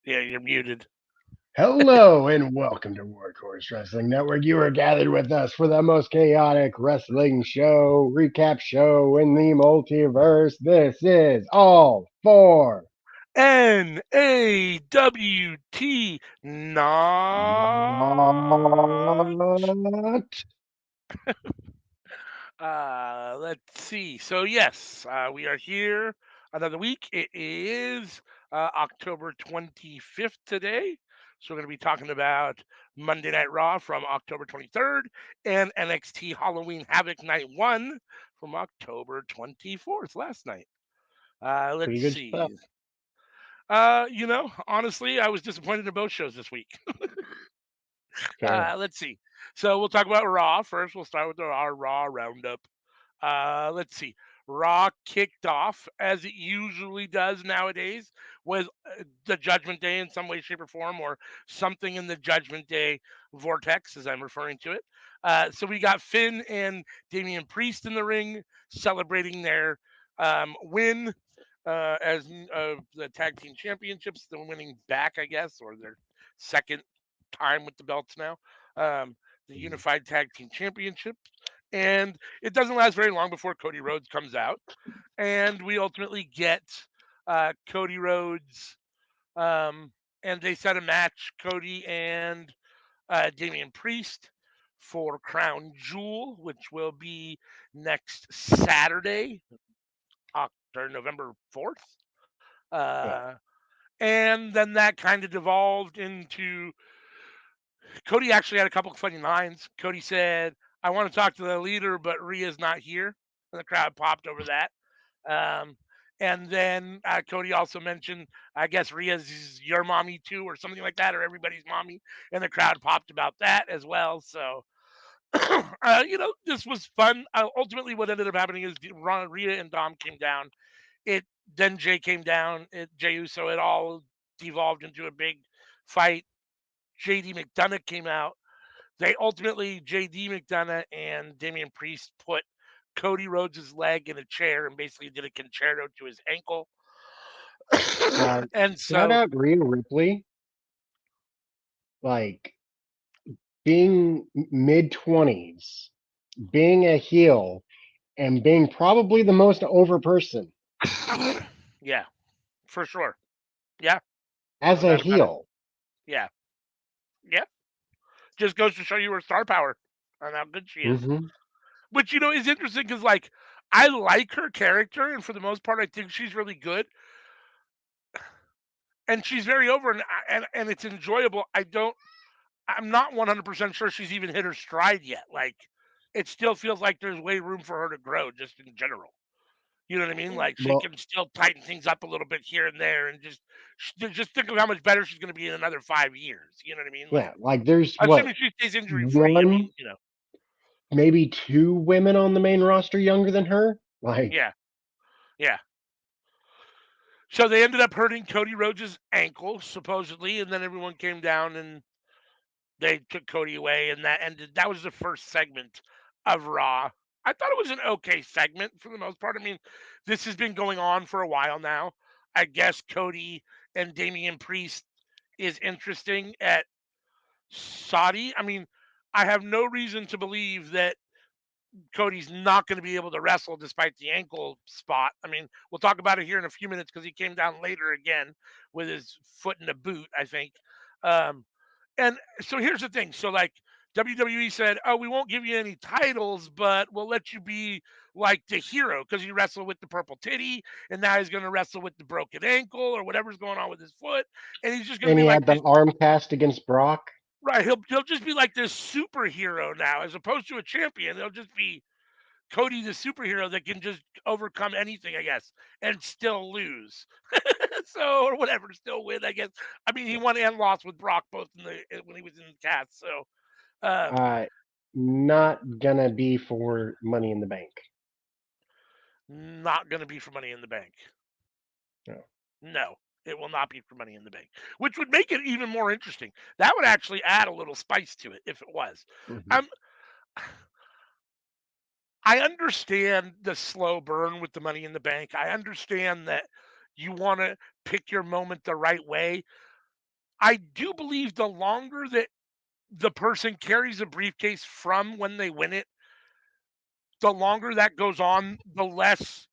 Yeah, you're muted. Hello and welcome to Workhorse Wrestling Network. You are gathered with us for the most chaotic wrestling show, recap show in the multiverse. This is all for NAWT NAWT. Let's see. So yes, we are here another week. It is October 25th today. So we're going to be talking about Monday Night Raw from October 23rd and NXT Halloween Havoc Night 1 from October 24th, last night. Let's Pretty good see. stuff. Honestly, I was disappointed in both shows this week. Fair. Let's see. So we'll talk about Raw first. We'll start with our Raw roundup. Let's see. Raw kicked off as it usually does nowadays with the Judgment Day in some way, shape, or form, or something in the Judgment Day vortex, as I'm referring to it. So we got Finn and Damian Priest in the ring celebrating their win as the tag team championships. They're winning back, I guess, or their second time with the belts now. The Unified Tag Team Championship. And it doesn't last very long before Cody Rhodes comes out. And we ultimately get Cody Rhodes. And they set a match, Cody and Damian Priest, for Crown Jewel, which will be next Saturday, November 4th. Yeah. And then that kind of devolved into Cody actually had a couple of funny lines. Cody said, I want to talk to the leader, but Rhea's not here. And the crowd popped over that. Um, and then Cody also mentioned, I guess Rhea's your mommy too, or something like that, or everybody's mommy. And the crowd popped about that as well. So, this was fun. Ultimately, what ended up happening is Rhea and Dom came down. Then Jay came down. Jey Uso. It all devolved into a big fight. JD McDonough came out. They ultimately, JD McDonough and Damian Priest put Cody Rhodes' leg in a chair and basically did a concerto to his ankle. And Shout so, out Rhea Ripley. Like being mid-20s, being a heel, and being probably the most over person yeah, for sure. Yeah, as no a doubt about it. heel. Yeah, yeah. Just goes to show you her star power and how good she is. Mm-hmm. Which, is interesting because, like, I like her character, and for the most part, I think she's really good. And she's very over, and it's enjoyable. I'm not 100% sure she's even hit her stride yet. Like, it still feels like there's way room for her to grow, just in general. You know what I mean? Like, she Well, can still tighten things up a little bit here and there, and just think of how much better she's going to be in another 5 years. You know what I mean? Like, yeah, like there's what, assuming she stays injury free. I one, mean, maybe two women on the main roster younger than her? Like, yeah, yeah. So they ended up hurting Cody Rhodes' ankle supposedly, and then everyone came down and they took Cody away, and that ended. That was the first segment of Raw. I thought it was an okay segment for the most part. I mean, this has been going on for a while now. I guess Cody and Damian Priest is interesting at Saudi. I mean, I have no reason to believe that Cody's not going to be able to wrestle despite the ankle spot. I mean, we'll talk about it here in a few minutes because he came down later again with his foot in a boot, I think. Um, and so here's the thing. So, like, WWE said, oh, we won't give you any titles, but we'll let you be like the hero because you wrestle with the purple titty, and now he's going to wrestle with the broken ankle or whatever's going on with his foot. And he's just going to and be he like had this. the arm cast against Brock. Right. He'll just be like this superhero now, as opposed to a champion. He'll just be Cody the superhero that can just overcome anything, I guess, and still lose. So or whatever, still win, I guess. I mean, he won and lost with Brock both when he was in the cast. So um, Uh, not gonna be for Money in the Bank. not going to be for Money in the Bank. No. No, it will not be for Money in the Bank, which would make it even more interesting. That would actually add a little spice to it if it was. Mhm. I'm I understand the slow burn with the Money in the Bank. I understand that you want to pick your moment the right way. I do believe the longer that the person carries a briefcase from when they win it, the longer that goes on, the less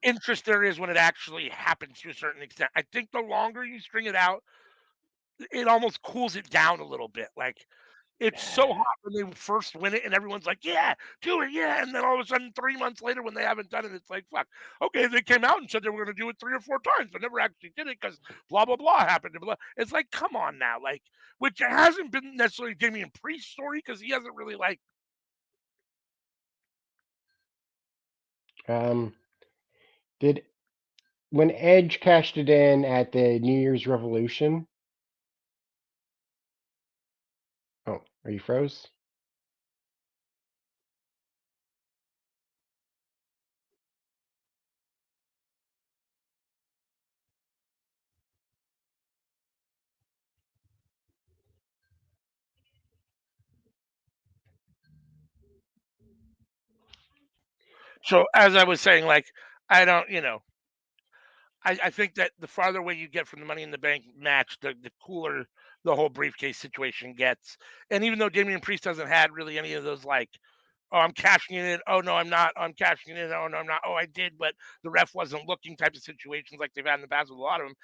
interest there is when it actually happens to a certain extent. I think the longer you string it out, it almost cools it down a little bit. Like it's so hot when they first win it, and everyone's like, "Yeah, do it, yeah." And then all of a sudden, 3 months later, when they haven't done it, it's like, "Fuck." Okay, they came out and said they were going to do it 3 or 4 times, but never actually did it because blah blah blah happened. And blah. It's like, come on now, like, which hasn't been necessarily Damian Priest's story because he hasn't really like. Um, did when Edge cashed it in at the New Year's Revolution? Oh, are you froze? So as I was saying, like, I don't, I think that the farther away you get from the Money in the Bank match, the cooler the whole briefcase situation gets. And even though Damian Priest hasn't had really any of those like, oh, I'm cashing it in. Oh no, I'm not. I'm cashing it in. Oh no, I'm not. Oh, I did, but the ref wasn't looking type of situations like they've had in the past with a lot of them.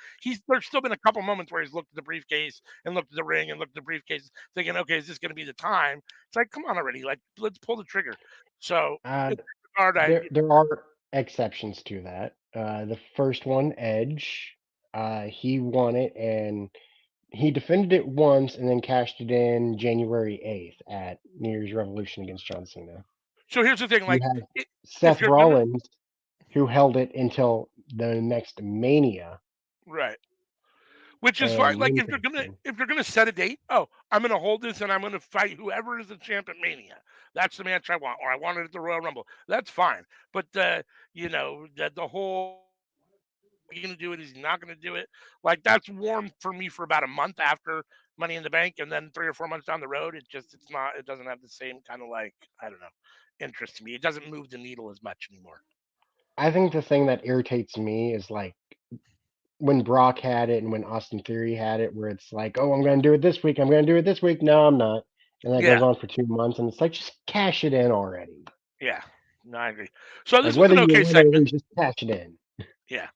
There's still been a couple moments where he's looked at the briefcase and looked at the ring and looked at the briefcase, thinking, okay, is this going to be the time? It's like, come on already, like let's pull the trigger. So Uh, in that regard, there are exceptions to that. The first one, Edge, he won it and he defended it once and then cashed it in January 8th at New Year's Revolution against John Cena. so here's the thing, You like have if Seth you're gonna Rollins, who held it until the next Mania, right. Which is fine. and Like then cashed in. if you're gonna set a date, oh, I'm gonna hold this and I'm gonna fight whoever is the champ at Mania. That's the match I want, or I want it at the Royal Rumble. That's fine. But the whole you gonna do it, is he not gonna do it? Like that's warm for me for about a month after Money in the Bank, and then 3 or 4 months down the road, it doesn't have the same kind of like I don't know interest to me. It doesn't move the needle as much anymore. I think the thing that irritates me is like when Brock had it and when Austin Theory had it, where it's like, oh, I'm going to do it this week. I'm going to do it this week. No, I'm not. And that goes Yeah, on for 2 months. And it's like, just cash it in already. yeah, no, I agree. So Like, this was whether an you okay win or segment. lose, just cash it in. Yeah.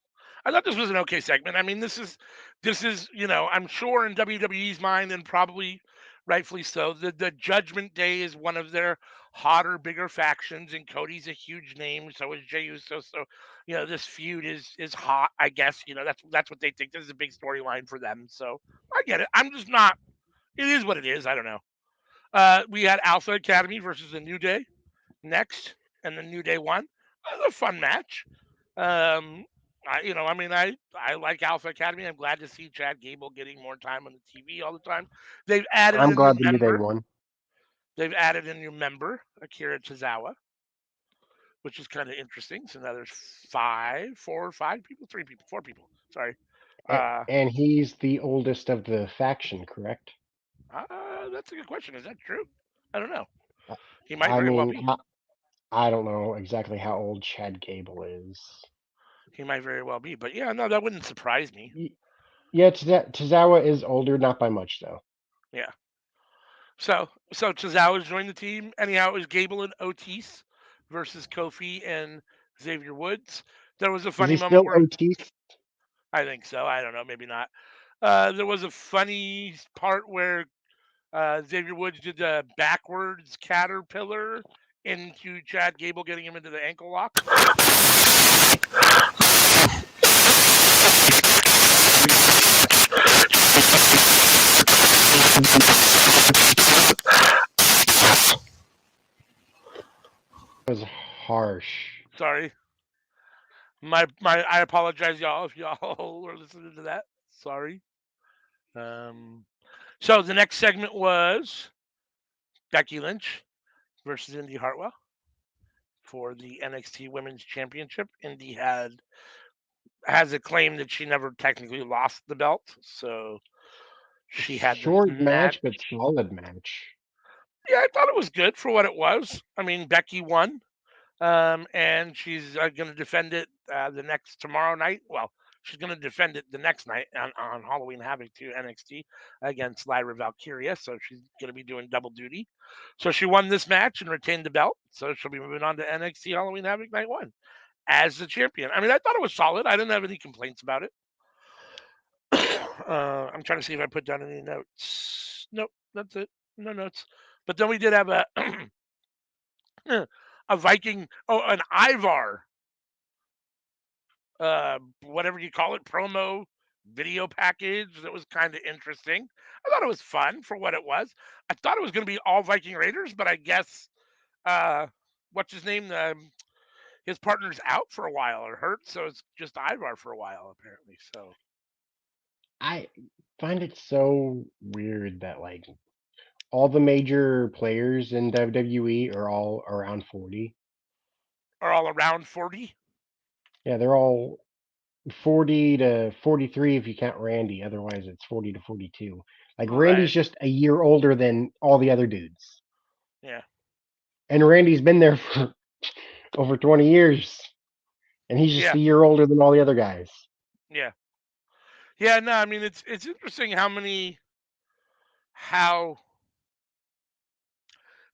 I thought this was an okay segment. I mean, this is, I'm sure in WWE's mind and probably rightfully so, the Judgment Day is one of their hotter, bigger factions, and Cody's a huge name, so is Jey Uso. So, this feud is hot, I guess. That's what they think. This is a big storyline for them. So I get it. I'm just not it is what it is. I don't know. We had Alpha Academy versus the New Day next, and the New Day won. It was a fun match. Um, I like Alpha Academy. I'm glad to see Chad Gable getting more time on the TV all the time. They've added I'm a new glad the New Day member. won. They've added a new member, Akira Tozawa, which is kind of interesting. So now there's four or five people, three people, four people. Sorry. Uh, And he's the oldest of the faction, correct? that's a good question. Is that true? I don't know. I He might I very well mean, be. I don't know exactly how old Chad Gable is. He might very well be. But yeah, no, that wouldn't surprise me. Yeah, Tozawa is older, not by much, though. Yeah. So Tozawa's joined the team. Anyhow, it was Gable and Otis versus Kofi and Xavier Woods. There was a Is funny he moment still where OT? I think so. I don't know, maybe not. There was a funny part where Xavier Woods did the backwards caterpillar into Chad Gable, getting him into the ankle lock. It was harsh. Sorry. I apologize, y'all, if y'all were listening to that. Sorry. Um, so the next segment was Becky Lynch versus Indy Hartwell for the NXT Women's Championship. Indy has a claim that she never technically lost the belt, so she had this Short match. match, but solid match. Yeah, I thought it was good for what it was. I mean, Becky won, and she's going to defend it the next tomorrow night. Well, she's going to defend it the next night on Halloween Havoc to NXT against Lyra Valkyria. So she's going to be doing double duty. So she won this match and retained the belt. So she'll be moving on to NXT Halloween Havoc Night 1 as the champion. I mean, I thought it was solid. I didn't have any complaints about it. I'm trying to see if I put down any notes. Nope, that's it. No notes. But then we did have a a Viking, an Ivar, whatever you call it, promo video package that was kind of interesting. I thought it was fun for what it was. I thought it was going to be all Viking Raiders, but I guess uh, what's his name? His partner's out for a while or hurt, so it's just Ivar for a while apparently. So I find it so weird that like all the major players in WWE are all around 40. are all around 40. Yeah, they're all 40 to 43 if you count Randy. Otherwise, it's 40 to 42. Like Randy's Right. just a year older than all the other dudes, Yeah. and Randy's been there for over 20 years, and he's just Yeah. a year older than all the other guys. Yeah. Yeah. No, I mean it's interesting how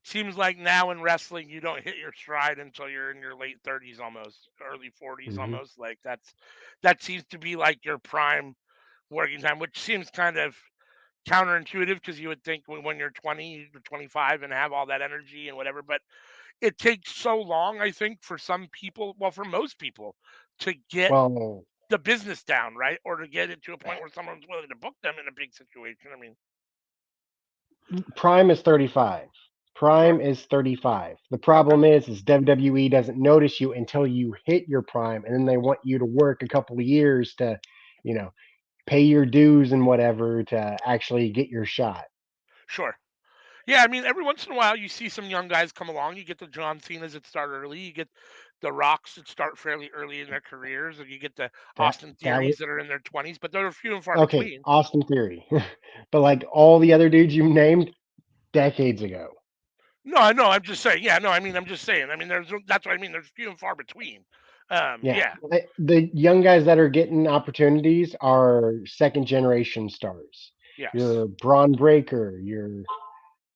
seems like now in wrestling you don't hit your stride until you're in your late 30s, almost early 40s, Hmm. almost like that seems to be like your prime working time, which seems kind of counterintuitive because you would think when you're 20 or 25 and have all that energy and whatever, but it takes so long, I think, for some people, well, for most people, to get Well, the business down, right, or to get it to a point where someone's willing to book them in a big situation. I mean, Prime is 35. sure. Prime is 35. The Okay. problem is WWE doesn't notice you until you hit your prime, and then they want you to work a couple of years to, you know, pay your dues and whatever to actually get your shot. Sure. Yeah, I mean, every once in a while, you see some young guys come along. You get the John Cena's that start early. You get the Rocks that start fairly early in their careers, and you get the Austin That was Theories that are in their 20s, but they're few and far okay. between. Austin Theory, but like all the other dudes you named decades ago. No, I know. I'm just saying. Yeah, no, I mean, I'm just saying. I mean, that's what I mean. There's few and far between. Yeah, Yeah, the young guys that are getting opportunities are second generation stars. yes, Your Braun Breaker, your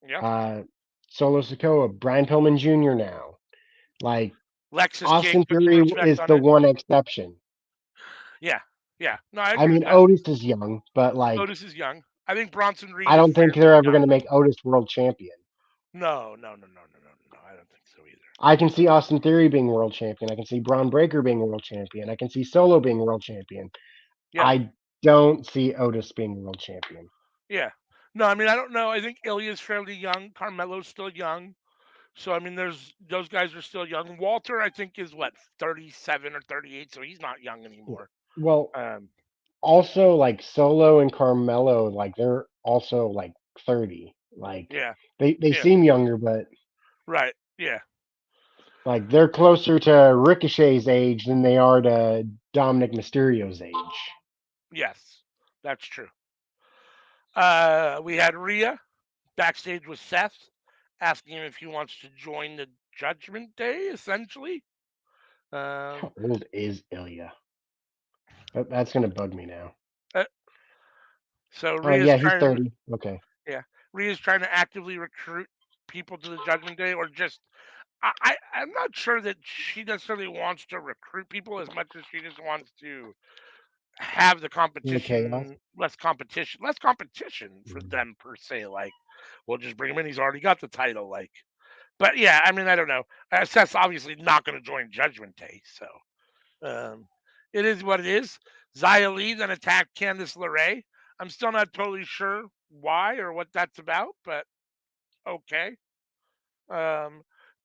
yeah. uh, Solo Sokoa, Brian Pillman Jr. now. Like Lexus King Austin put some Theory respect is on the it. one exception. Yeah, yeah. No, I I agree with mean, that. Otis is young, but like Otis is young. I think Bronson Reed I is don't think they're fairly ever going young. to make Otis world champion. No, no, no, no, no, no, no. I don't think so either. I can see Austin Theory being world champion. I can see Braun Breaker being world champion. I can see Solo being world champion. Yeah, I don't see Otis being world champion. yeah. No, I mean, I don't know. I think Ilya's fairly young. Carmelo's still young. So I mean, there's those guys are still young. Walter, I think, is what 37 or 38, so he's not young Yeah. anymore. Well, Um, also like Solo and Carmelo, like they're also like 30. Like yeah, they yeah, seem younger, but right, yeah, like they're closer to Ricochet's age than they are to Dominic Mysterio's age. yes, that's true. We had Rhea backstage with Seth, asking him if he wants to join the Judgment Day, essentially. Um, How old is Ilya? That's gonna bug me now. uh, so Oh Rhea's yeah, he's trying to, 30. Okay. yeah, Rhea's trying to actively recruit people to the Judgment Day, or just I'm not sure that she necessarily wants to recruit people as much as she just wants to have the The chaos. less competition for Mhm. them per se. Like, we'll just bring him in. He's already got the title. Like, but yeah, I mean, I don't know. Seth's obviously not going to join Judgment Day, so it is what it is. Xia Li then attacked Candice LeRae. I'm still not totally sure why or what that's about, but okay. Um,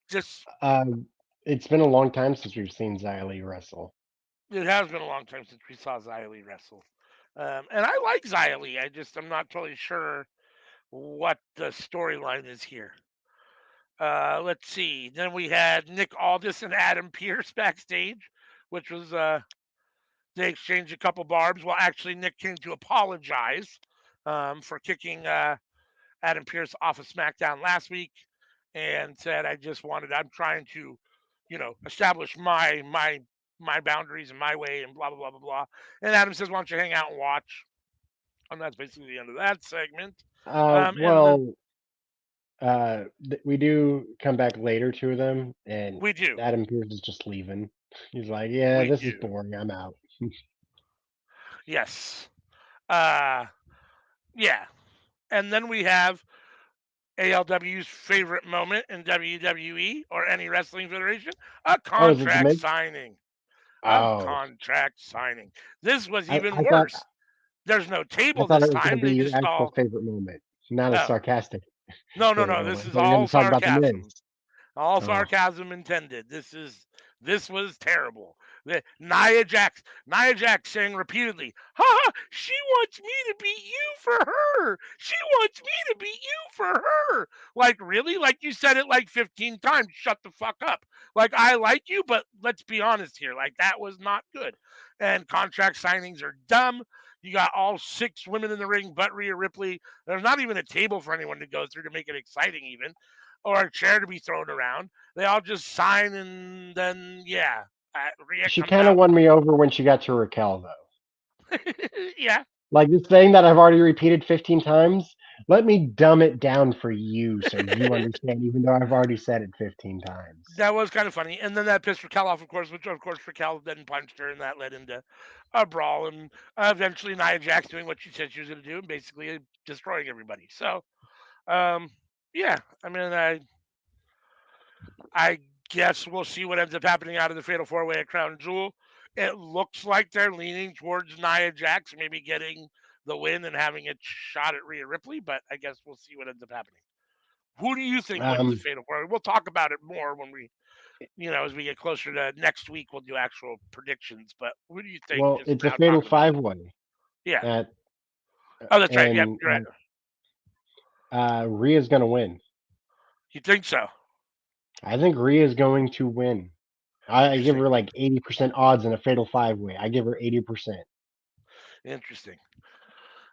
just Um, it's been a long time since we've seen Xia Li wrestle. It has been a long time since we saw Xia Li wrestle. And I like Xia Li. I'm not totally sure what the storyline is here. Let's see. Then we had Nick Aldis and Adam Pearce backstage, which was they exchanged a couple barbs. Well, actually, Nick came to apologize for kicking Adam Pearce off of SmackDown last week, and said, I'm trying to, establish my boundaries and my way, and blah blah blah blah blah." And Adam says, "Why don't you hang out and watch?" And that's basically the end of that segment. And then Well, we do come back later to them, and we do, Adam Pearce is just leaving. He's like, "Yeah, we this is do, boring. I'm out." yes, uh, yeah. And then we have ALW's favorite moment in WWE or any wrestling federation, a Oh, is it the contract Miz? signing. A Oh, contract signing. This was I, even I thought worse. There's no I table thought this it was going time. to be They your just actual all, favorite moment, not a oh, sarcastic no, no, favorite no. moment. This I is thought you were going all to talk about the sarcasm. Miz. All Oh, sarcasm intended. This was terrible. Nia Jax saying repeatedly, "Ha ha! She wants me to beat you for her. She wants me to beat you for her." Like really? Like you said it like 15 times. Shut the fuck up. Like I like you, but let's be honest here. Like that was not good. And contract signings are dumb. You got all six women in the ring, but Rhea Ripley. There's not even a table for anyone to go through to make it exciting, even or a chair to be thrown around. They all just sign and then Rhea she comes kind of out. won me over when she got to Raquel, though. Yeah, Like this thing that I've already repeated 15 times. Let me dumb it down for you so you understand, even though I've already said it 15 times. that was kind of funny. And then that pissed Raquel off, of course, which of course Raquel then punched her, and that led into a brawl. And eventually Nia Jax doing what she said she was going to do, and basically destroying everybody. So um, yeah, I mean I guess we'll see what ends up happening out of the Fatal Four Way at Crown Jewel. It looks like they're leaning towards Nia Jax maybe getting the win and having a shot at Rhea Ripley, but I guess we'll see what ends up happening. Who do you think wins the Um, Fatal Four Way? We'll talk about it more when as we get closer to next week. We'll do actual predictions. But who do you think? well, Just it's a now fatal talking about it. 5-way. Yeah. At Oh, that's right. Yeah, and you're right. Rhea's gonna win. You think so? I think Rhea's going to win. I give Interesting. her like 80% odds in a fatal 5-way. I give her 80%. Interesting.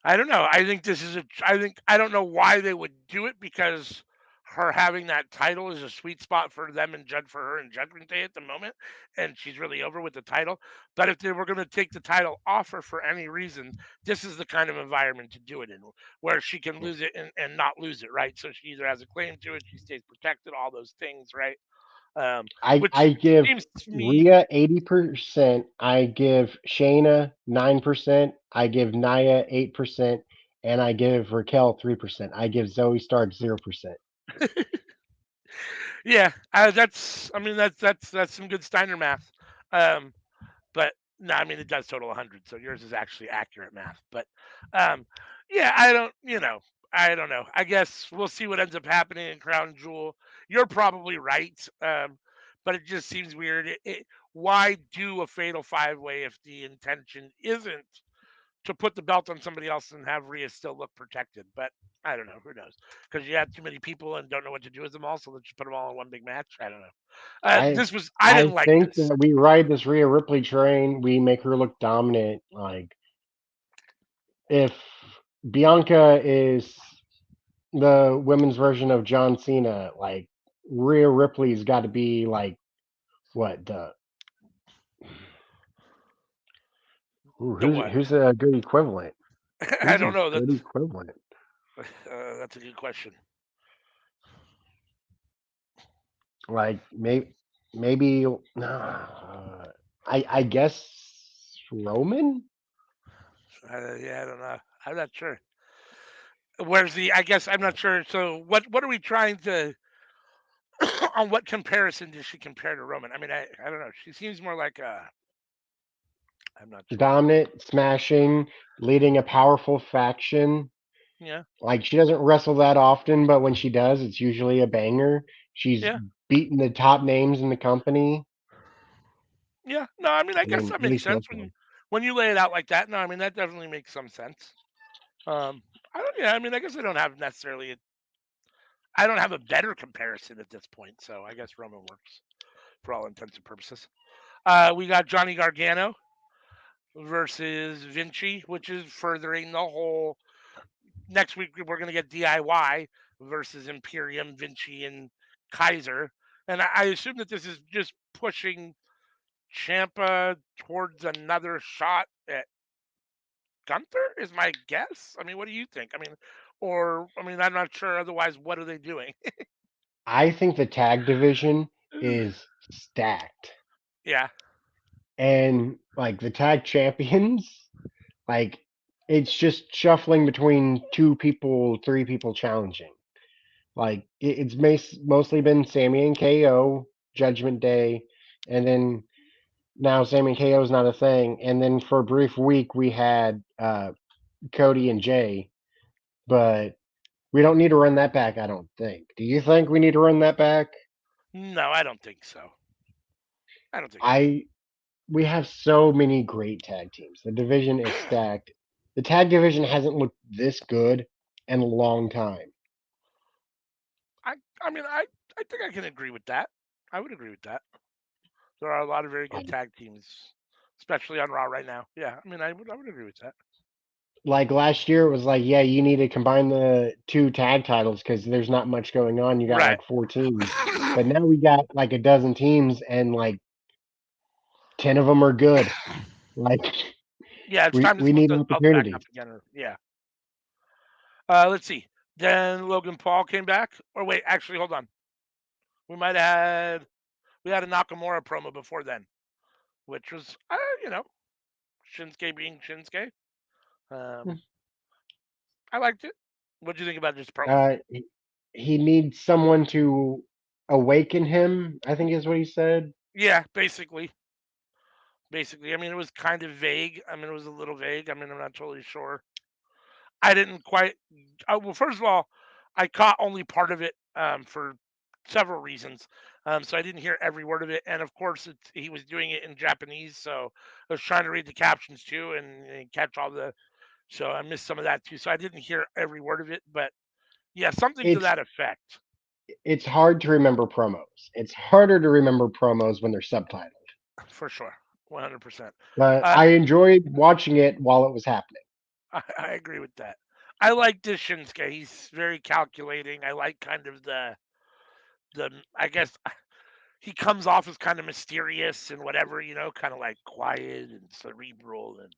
I don't know. I think this is a. I think I don't know why they would do it because her having that title is a sweet spot for them and Judge for her and Judgment Day at the moment, and she's really over with the title. But if they were going to take the title off her for any reason, this is the kind of environment to do it in, where she can lose it and not lose it, right? So she either has a claim to it, she stays protected, all those things, right? I Which give seems to me, Rhea 80%. I give Shayna 9%. I give Nia 8%. And I give Raquel 3%. I give Zoe Stark 0%. yeah, I mean, that's some good Steiner math. Um, But no, I mean it does total 100, so yours is actually accurate math. But um, yeah, I don't know. I guess we'll see what ends up happening in Crown Jewel. You're probably right, but it just seems weird. Why do a fatal 5-way if the intention isn't to put the belt on somebody else and have Rhea still look protected? But I don't know. Who knows? Because you have too many people and don't know what to do with them all, so let's just put them all in one big match. I don't know. I I I didn't like think this. that we ride this Rhea Ripley train. We make her look dominant. Like if Bianca is the women's version of John Cena, like Rhea Ripley's got to be like what the The what? who's a good equivalent? I Who's don't a know. good equivalent? That's a good question. Like maybe I guess Roman. Yeah, I don't know. I'm not sure. Where's the? I guess I'm not sure. So what are we trying to? On what comparison does she compare to Roman? I mean, I don't know. She seems more like a. I'm not sure. Dominant, smashing, leading a powerful faction. Yeah, Like she doesn't wrestle that often, but when she does, it's usually a banger. She's yeah, beaten the top names in the company. Yeah, no, I mean, I I guess mean, that at makes least sense locally. when you lay it out like that. No, I mean that definitely makes some sense. I don't. Yeah, I mean, I guess I don't have necessarily. I don't have a better comparison at this point, so I guess Roman works for all intents and purposes. We got Johnny Gargano versus Vinci, which is furthering the whole. Next week we're going to get DIY versus Imperium, Vinci, and Kaiser, and I assume that this is just pushing Champa towards another shot at Gunther. Is my guess. I mean, what do you think? I mean, or I mean, I'm not sure. Otherwise, what are they doing? I think the tag division is stacked. Yeah. And like the tag champions, like it's just shuffling between two people, three people challenging. Like it's mostly been Sammy and KO, Judgment Day, and then now Sammy and KO is not a thing. And then for a brief week we had Cody and Jay, but we don't need to run that back. I don't think. Do you think we need to run that back? No, I don't think so. I don't think so. I We have so many great tag teams. The division is stacked. The tag division hasn't looked this good in a long time. I I mean, I think I can agree with that. I would agree with that. There are a lot of very good tag teams, especially on Raw right now. Yeah, I mean, I would agree with that. Like last year, it was like, yeah, you need to combine the two tag titles because there's not much going on. You got Right. like four teams, but now we got like a dozen teams, and like 10 of them are good. Like Yeah, it's we time to we split need those belts back opportunities. up again. Yeah. Let's see. Then Logan Paul came back. Or wait, actually, hold on. We might have had we had a Nakamura promo before then, which was you know, Shinsuke being Shinsuke. Um, I liked it. What do you think about this promo? Uh, he, he needs someone to awaken him. I think is what he said. Yeah, basically. Basically, I mean, it was kind of vague. I mean, it was a little vague. I mean, I'm not totally sure. I didn't quite. Well, first of all, I caught only part of it for several reasons. So I didn't hear every word of it, and of course, he was doing it in Japanese, so I was trying to read the captions too and catch all the. So I missed some of that too. So I didn't hear every word of it, but yeah, something to It's that effect, it's hard to remember promos. It's harder to remember promos when they're subtitled. for sure, 100%. But Uh, I enjoyed watching it while it was happening. I agree with that. I like this Shinsuke. He's very calculating. I like kind of the. I guess he comes off as kind of mysterious and whatever, kind of like quiet and cerebral and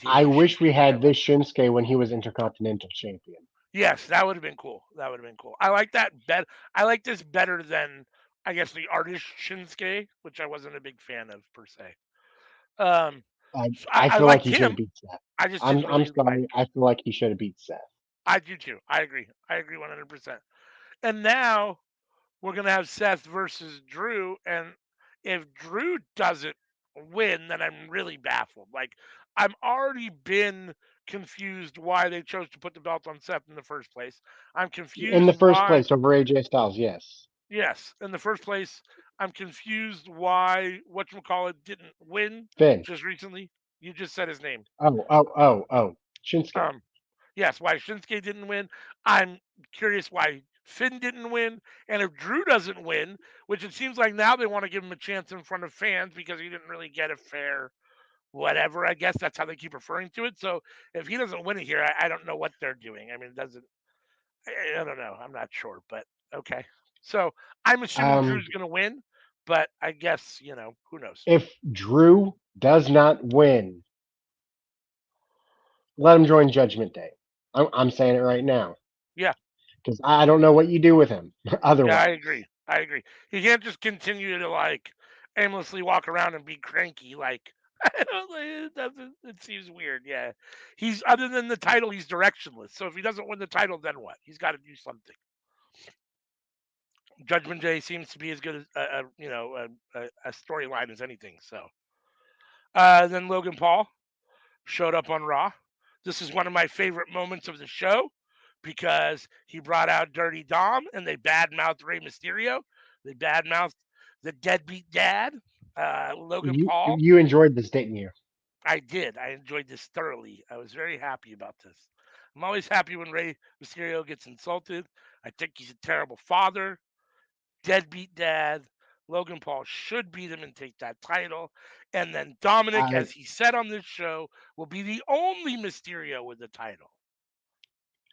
I mysterious wish we Shinsuke, which I had like. this Shinsuke when he was Intercontinental Champion. Yes, that would have been cool. That would have been cool. I like that bet. I like this better than I guess the artist Shinsuke, which I wasn't a big fan of per se. Um, I so I I feel like liked he should have him. beat Seth. I just I'm didn't I'm really like. sorry. I feel like he should have beat Seth. I do too. I agree. I agree 100%. And now we're gonna have Seth versus Drew, and if Drew doesn't win, then I'm really baffled. Like I'm already been confused why they chose to put the belt on Seth in the first place. I'm In confused the first why. place over AJ Styles, yes. Yes, in the first place, I'm confused why whatchamacallit didn't win Finn. just recently. You just said his name. Oh. Shinsuke. Um, yes, why Shinsuke didn't win. I'm curious why Finn didn't win. And if Drew doesn't win, which it seems like now they want to give him a chance in front of fans because he didn't really get a fair whatever. I guess that's how they keep referring to it. So if he doesn't win it here, I don't know what they're doing. I mean, it doesn't, I don't know. I'm not sure, but okay. So I'm assuming Um, Drew's going to win, but I guess, who knows? if Drew does not win, let him join Judgment Day. I'm saying it right now Yeah. because I don't know what you do with him Yeah, I otherwise. agree. I agree. He can't just continue to like aimlessly walk around and be cranky. Like I don't like it doesn't. It seems weird. Yeah, he's other than the title, he's directionless. So if he doesn't win the title, then what? He's got to do something. Judgment Day seems to be as good as a storyline as anything. So then Logan Paul showed up on Raw. This is one of my favorite moments of the show because he brought out Dirty Dom and they badmouthed Rey Mysterio. They badmouthed the deadbeat dad. Logan You Paul. you enjoyed this, didn't you? I did. I enjoyed this thoroughly. I was very happy about this. I'm always happy when Rey Mysterio gets insulted. I think he's a terrible father, deadbeat dad. Logan Paul should beat him and take that title. And then Dominic, I as he said on this show, will be the only Mysterio with the title.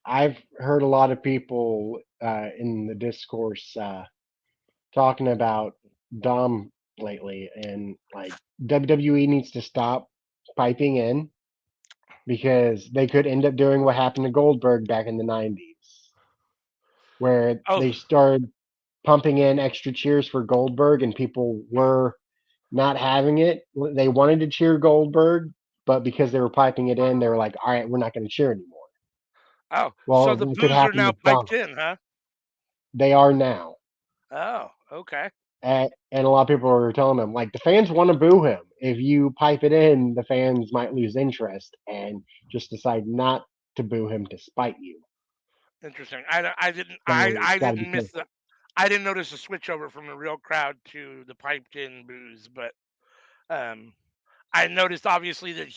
I've heard a lot of people in the discourse talking about Dom lately, and like WWE needs to stop piping in because they could end up doing what happened to Goldberg back in the '90s, where Oh, they started pumping in extra cheers for Goldberg, and people were not having it. They wanted to cheer Goldberg, but because they were piping it in, they were like, "All right, we're not going to cheer anymore." oh. So Well, the that could boos are happen now with Dom. piped in, huh? They are now. Oh, okay. And a lot of people are telling him like the fans want to boo him. If you pipe it in, the fans might lose interest and just decide not to boo him to spite you. Interesting. I didn't So I got to be didn't miss careful. the I didn't notice a switch over from the real crowd to the piped in boos, but um I noticed obviously that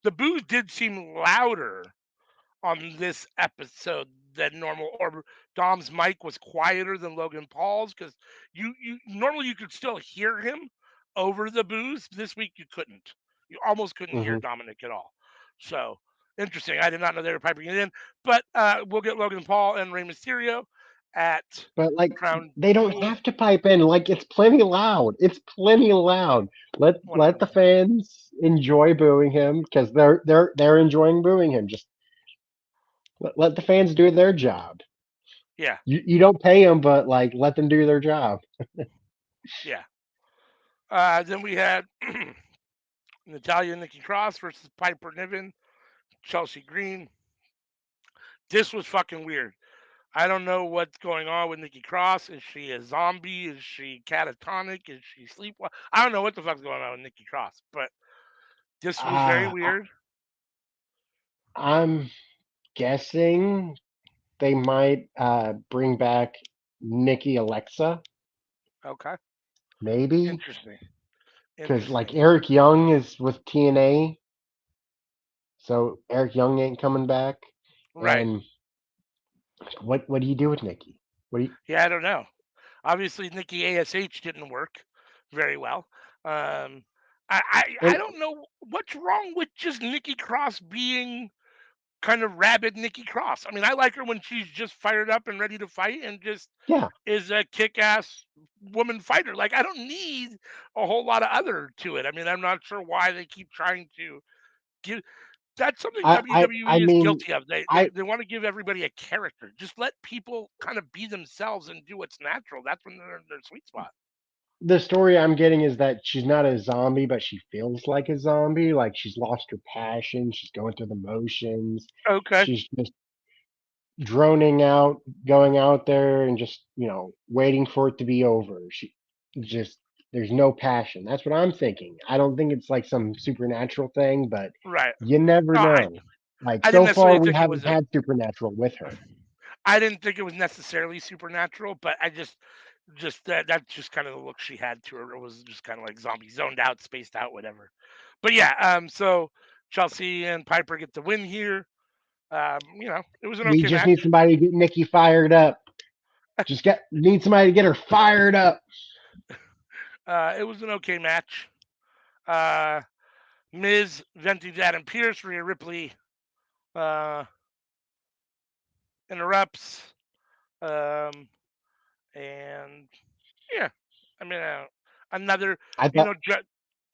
the boos did seem louder on this episode than normal, or Dom's mic was quieter than Logan Paul's because you normally you could still hear him over the boos. This week you couldn't. You almost couldn't hear Hmm. Dominic at all. So interesting. I did not know they were piping it in, but we'll get Logan Paul and Rey Mysterio at But like Crown they don't Jewel. have to pipe in. Like it's plenty loud. It's plenty loud. Let the Whatever. fans enjoy booing him because they're enjoying booing him. Just let the fans do their job. Yeah, You don't pay them, but like let them do their job. yeah. Then we had Natalia and Nikki Cross versus Piper Niven, Chelsea Green. This was fucking weird. I don't know what's going on with Nikki Cross. Is she a zombie? Is she catatonic? Is she sleepwalking? I don't know what the fuck's going on with Nikki Cross, but this was very Uh, I, weird. I'm guessing they might bring back Nikki Alexa, Okay, maybe, interesting, because like interesting. Eric Young is with TNA, so Eric Young ain't coming back. Right? And what do you do with Nikki? What do you? Yeah, I don't know. Obviously, Nikki Ash didn't work very well. Um, I And don't know what's wrong with just Nikki Cross being kind of rabid Nikki Cross. I mean, I like her when she's just fired up and ready to fight and just yeah, is a kick-ass woman fighter. Like I don't need a whole lot of other to it. I mean, I'm not sure why they keep trying to give. That's something I WWE is mean, guilty of. I They want to give everybody a character. Just let people kind of be themselves and do what's natural. That's when they're in their sweet spot. the story I'm getting is that she's not a zombie, but she feels like a zombie. Like she's lost her passion. She's going through the motions. Okay. She's just droning out, going out there and just, waiting for it to be over. She just there's no passion. That's what I'm thinking. I don't think it's like some supernatural thing, but Right. you never No, know. Like I didn't so far necessarily we think it haven't was a. had supernatural with her. I didn't think it was necessarily supernatural, but just that's just kind of the look she had to her. It was just kind of like zombie, zoned out, spaced out, whatever. But yeah, so Chelsea and Piper get the win here. It was an We okay just match. need somebody to get Nikki fired up. Just get need somebody to get her fired up. It was an okay match. Uh, Miz venting Adam Pierce, Rhea Ripley uh, interrupts, um, and yeah, I mean another, I you thought know,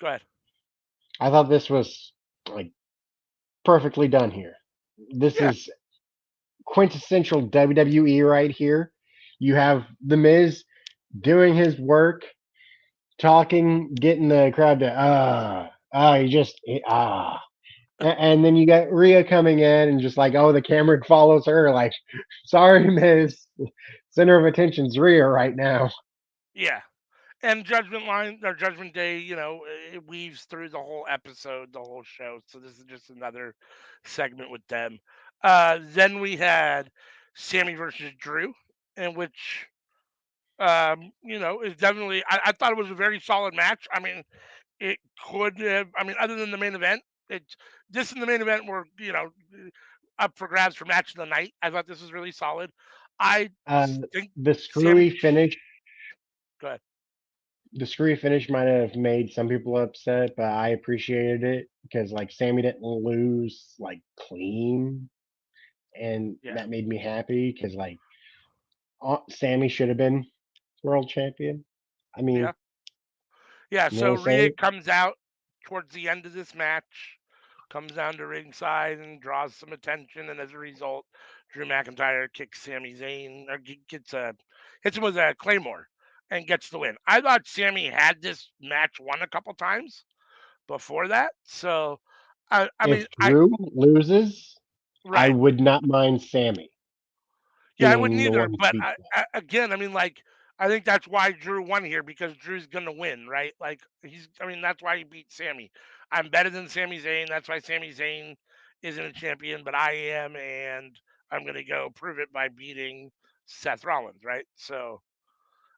go ahead. I thought this was like perfectly done here. This Yeah, is quintessential WWE right here. You have The Miz doing his work, talking, getting the crowd to you just and then you got Rhea coming in and just like, oh, the camera follows her. Like, sorry, Miz, center of attention's Rhea right now. yeah. And Judgment Line or Judgment Day, it weaves through the whole episode, the whole show. So this is just another segment with them. Then we had Sammy versus Drew, in which It's definitely. I thought it was a very solid match. I mean, it could have. I mean, other than the main event, it this and the main event were up for grabs for match of the night. I thought this was really solid. I Uh, think the Sammy. screwy finish, Go ahead. the screwy finish might have made some people upset, but I appreciated it because like Sammy didn't lose like clean, and Yeah, that made me happy because like Sammy should have been world champion. I yeah, mean, yeah. I'm So gonna say Rhea it. comes out towards the end of this match, comes down to ringside and draws some attention, and as a result, Drew McIntyre kicks Sami Zayn or gets a hits him with a claymore and gets the win. I thought Sammy had this match won a couple times before that, so I mean If I Drew loses, I right. would not mind Sammy Yeah, I wouldn't being the either. one to But beat again, I mean, like, I think that's why Drew won here because Drew's gonna win, right? Like, I mean, that's why he beat Sammy. I'm better than Sami Zayn. That's why Sami Zayn isn't a champion, but I am, and I'm gonna go prove it by beating Seth Rollins, right? So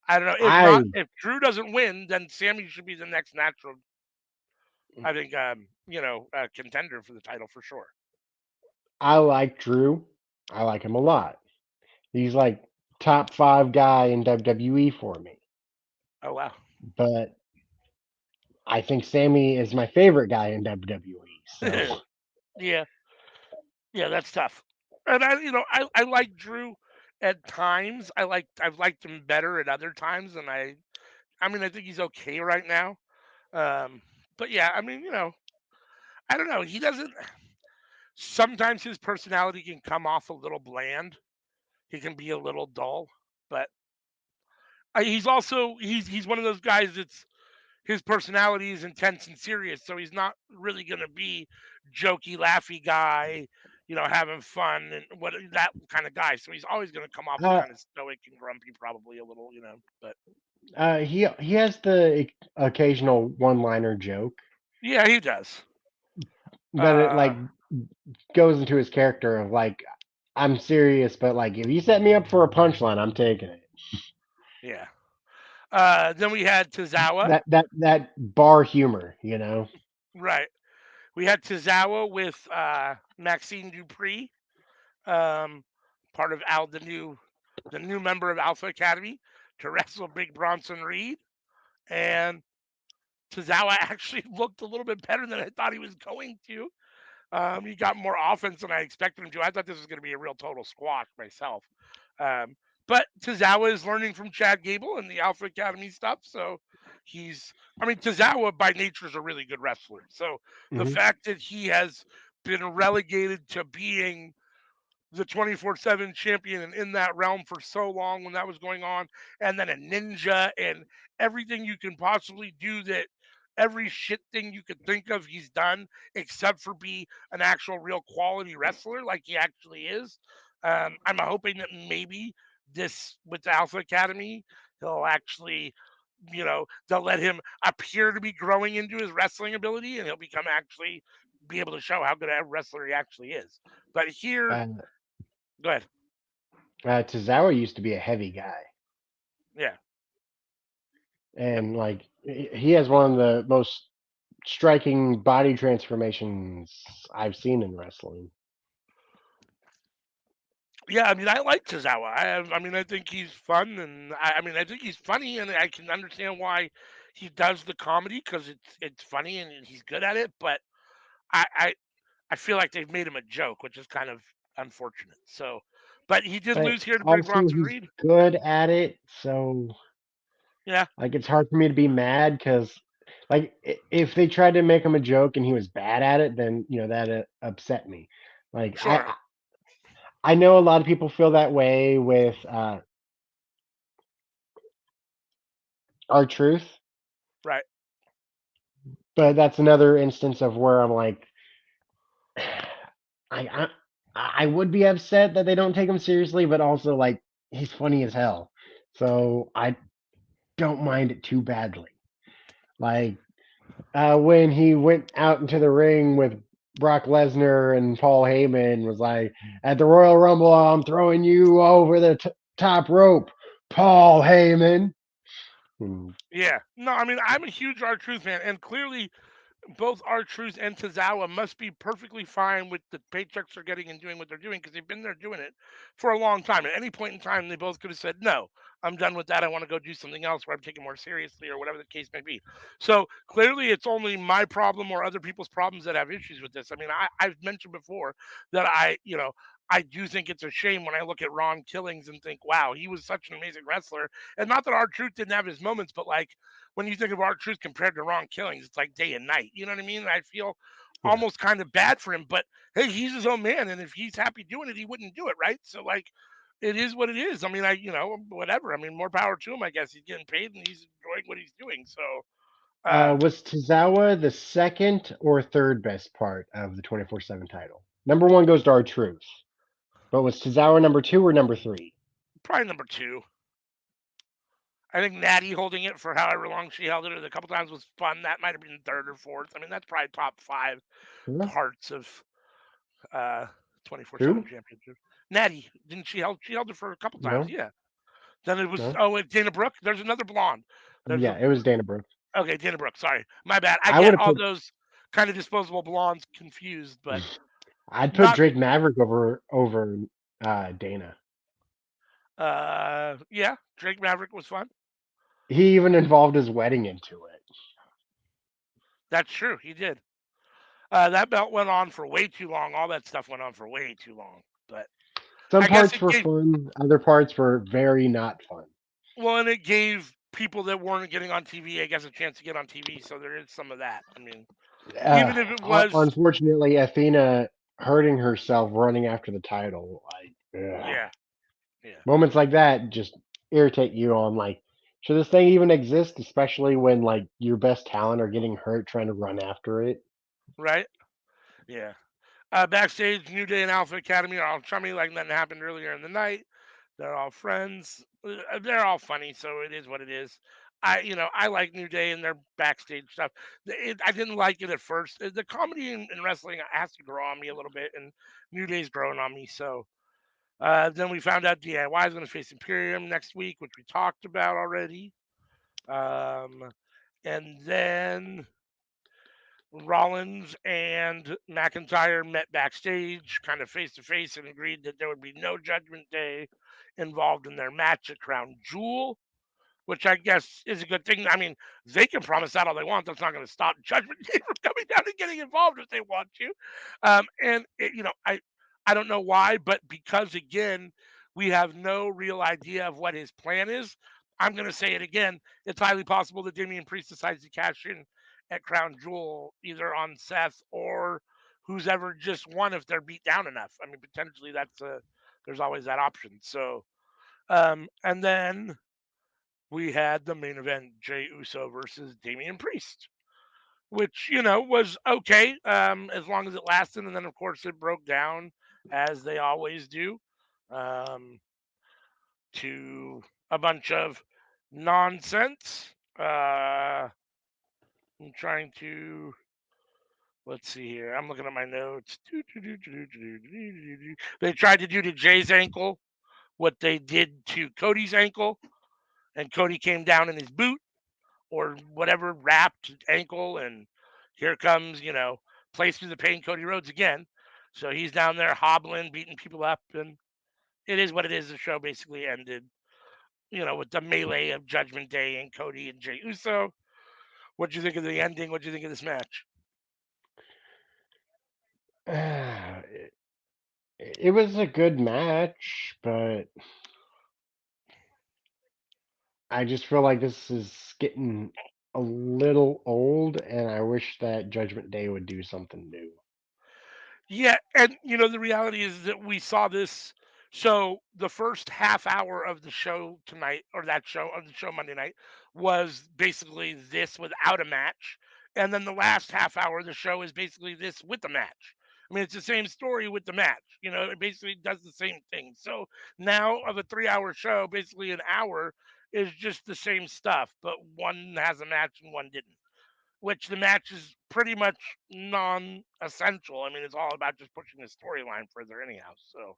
I don't know if I not if Drew doesn't win, then Sammy should be the next natural. I think contender for the title for sure. I like Drew. I like him a lot. He's like top five guy in WWE for me. Oh wow, But I think Sammy is my favorite guy in WWE. So yeah. Yeah, that's tough. And I like Drew at times. I've liked him better at other times, and I mean I think he's okay right now. Um, but yeah, I mean I don't know. He doesn't. Sometimes his personality can come off a little bland. He can be a little dull, but he's also he's one of those guys that's his personality is intense and serious, so he's not really going to be jokey, laughy guy, having fun and what that kind of guy. So he's always going to come off as uh, kind of stoic and grumpy, probably a little. But he has the occasional one liner joke yeah, he does. that it Uh, like goes into his character of like I'm serious, but like if you set me up for a punchline, I'm taking it. yeah. Then we had Tozawa, That bar humor, you know. right? We had Tozawa with Maxine Dupree, um, part of the new member of Alpha Academy, to wrestle Big Bronson Reed, and Tozawa actually looked a little bit better than I thought he was going to. He got more offense than I expected him to. I thought this was going to be a real total squash myself. Um, but Tozawa is learning from Chad Gable and the Alpha Academy stuff. So I mean, Tozawa by nature is a really good wrestler. So the Hmm. fact that he has been relegated to being the 24/7 champion and in that realm for so long when that was going on, and then a ninja and everything you can possibly do that every shit thing you could think of he's done except for be an actual real quality wrestler like he actually is. I'm hoping that maybe this with the Alpha Academy he'll actually they'll let him appear to be growing into his wrestling ability and he'll become actually be able to show how good a wrestler he actually is. But here, Uh, go ahead. Tozawa used to be a heavy guy, Yeah. Yep. and like he has one of the most striking body transformations I've seen in wrestling. Yeah, I mean, I like Tozawa. I mean, I think he's fun, and I mean, I think he's funny, and I can understand why he does the comedy because it's funny and he's good at it. But I, I I feel like they've made him a joke, which is kind of unfortunate. So, but he did But lose here to Big also Bronson he's Reed. good at it, so Yeah, like it's hard for me to be mad because like if they tried to make him a joke and he was bad at it, then that upset me. Like sure. I know a lot of people feel that way with our truth, Right. but that's another instance of where I'm like I I I would be upset that they don't take him seriously, but also like he's funny as hell. So I don't mind it too badly. Like when he went out into the ring with Brock Lesnar and Paul Heyman was like, at the Royal Rumble, I'm throwing you over the top rope. Paul Heyman. And, Yeah. No, I mean, I'm a huge R-Truth fan, and clearly both R-Truth and Tozawa must be perfectly fine with the paychecks they're getting and doing what they're doing because they've been there doing it for a long time. At any point in time, they both could have said, "No, I'm done with that. I want to go do something else where I'm taken more seriously," or whatever the case may be. So clearly, it's only my problem or other people's problems that have issues with this. I mean, I've mentioned before that I do think it's a shame when I look at Ron Killings and think, wow, he was such an amazing wrestler. And not that R-Truth didn't have his moments, but like when you think of R-Truth compared to Ron Killings, it's like day and night. You know what I mean? I feel yeah. almost kind of bad for him, but hey, he's his own man, and if he's happy doing it, he wouldn't do it, right? So like, it is what it is. I mean, whatever. I mean, more power to him. I guess he's getting paid and he's enjoying what he's doing. So, Was Tozawa the second or third best part of the 24/7 title? Number one goes to our truth. But was Tozawa number two or number three? probably number two. I think Natty holding it for however long she held it, or a couple times was fun. That might have been third or fourth. I mean, that's probably top five Huh? parts of uh 24/7 Who? championship. Natty, didn't she held it for a couple times? No, Yeah. Then it was no. Dana Brooke. There's another blonde. There's Yeah, a it was Dana Brooke. okay, Dana Brooke. Sorry, my bad. I I would get have all put those kind of disposable blondes confused, but I'd put not. Drake Maverick over Dana. Yeah, Drake Maverick was fun. He even involved his wedding into it. That's true. He did. That belt went on for way too long. All that stuff went on for way too long. But Some I guess parts it were gave fun, other parts were very not fun. well, and it gave people that weren't getting on TV, I guess, a chance to get on TV. So there is some of that. I mean, Uh, even if it was, Unfortunately, Athena hurting herself running after the title, like yeah, yeah, moments like that just irritate you on like, should this thing even exist? Especially when like your best talent are getting hurt trying to run after it. right, yeah. Backstage, New Day and Alpha Academy are all chummy like nothing happened earlier in the night. They're all friends. They're all funny, so it is what it is. I like New Day and their backstage stuff. I didn't like it at first. The comedy in wrestling has to grow on me a little bit, and New Day's growing on me. So then we found out DIY is going to face Imperium next week, which we talked about already. Um, and then Rollins and McIntyre met backstage, kind of face to face, and agreed that there would be no Judgment Day involved in their match at Crown Jewel, which I guess is a good thing. I mean, they can promise that all they want. That's not going to stop Judgment Day from coming down and getting involved if they want to. I don't know why, but because again, we have no real idea of what his plan is. I'm going to say it again. It's highly possible that Damian Priest decides to cash in at Crown Jewel, either on Seth or who's ever just won if they're beat down enough. I mean, potentially there's always that option. So, and then we had the main event, Jey Uso versus Damian Priest, which was okay, as long as it lasted, and then of course it broke down as they always do, um, to a bunch of nonsense. I'm trying to let's see here. I'm looking at my notes. They tried to do to Jay's ankle what they did to Cody's ankle, and Cody came down in his boot or whatever wrapped ankle, and here comes plays through the pain Cody Rhodes again. So he's down there hobbling, beating people up, and it is what it is. The show basically ended, with the melee of Judgment Day and Cody and Jey Uso. What do you think of the ending? What do you think of this match? It was a good match, but I just feel like this is getting a little old, and I wish that Judgment Day would do something new. Yeah, and the reality is that we saw this. So the first half hour of the show tonight, or that show of the show Monday night, was basically this without a match, and then the last half hour of the show is basically this with a match. I mean, it's the same story with the match. It basically does the same thing. So now of a 3-hour show, basically an hour is just the same stuff, but one has a match and one didn't, which the match is pretty much non-essential. I mean, it's all about just pushing the storyline further anyhow. So,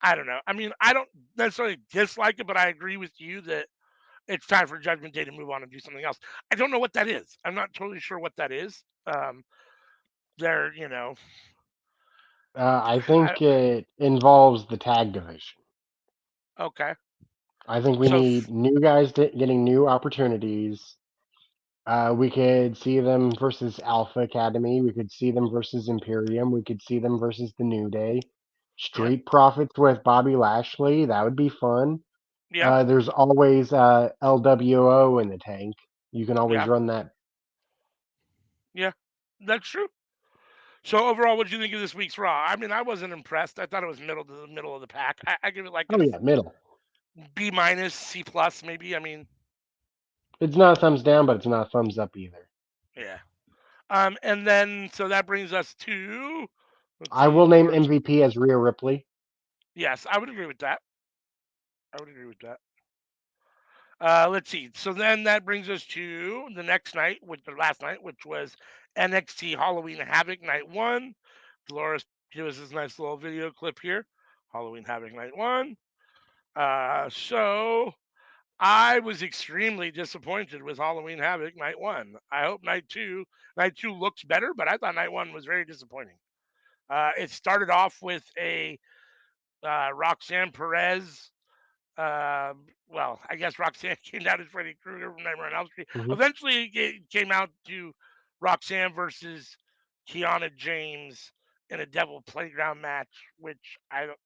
I don't know. I mean, I don't necessarily dislike it, but I agree with you that it's time for Judgment Day to move on and do something else. I don't know what that is. I'm not totally sure what that is. They're, I I, think it involves the tag division. okay. I think we So, need new guys getting new opportunities. We could see them versus Alpha Academy. We could see them versus Imperium. We could see them versus the New Day. yeah, Street Profits with Bobby Lashley. That would be fun. yeah, There's always LWO in the tank. You can always yeah, run that. yeah. That's true. So overall, what did you think of this week's Raw? I mean, I wasn't impressed. I thought it was middle to the middle of the pack. I give it like Oh a yeah, middle. B minus, C plus, maybe. I mean, It's not a thumbs down, but it's not a thumbs up either. yeah. And then so that brings us to, let's I see, will the name first. MVP as Rhea Ripley. Yes, I would agree with that. I would agree with that. Let's see. So then that brings us to the next night, with the last night, which was NXT Halloween Havoc Night One. Dolores gave us this nice little video clip here. Halloween Havoc Night One. So I was extremely disappointed with Halloween Havoc Night One. I hope Night Two looks better, but I thought Night One was very disappointing. It started off with a Roxanne Perez. Well, I guess Roxanne came out as Freddy Krueger from Nightmare on Elm Street. Hmm. Eventually, it came out to Roxanne versus Kiana James in a Devil Playground match, which I don't.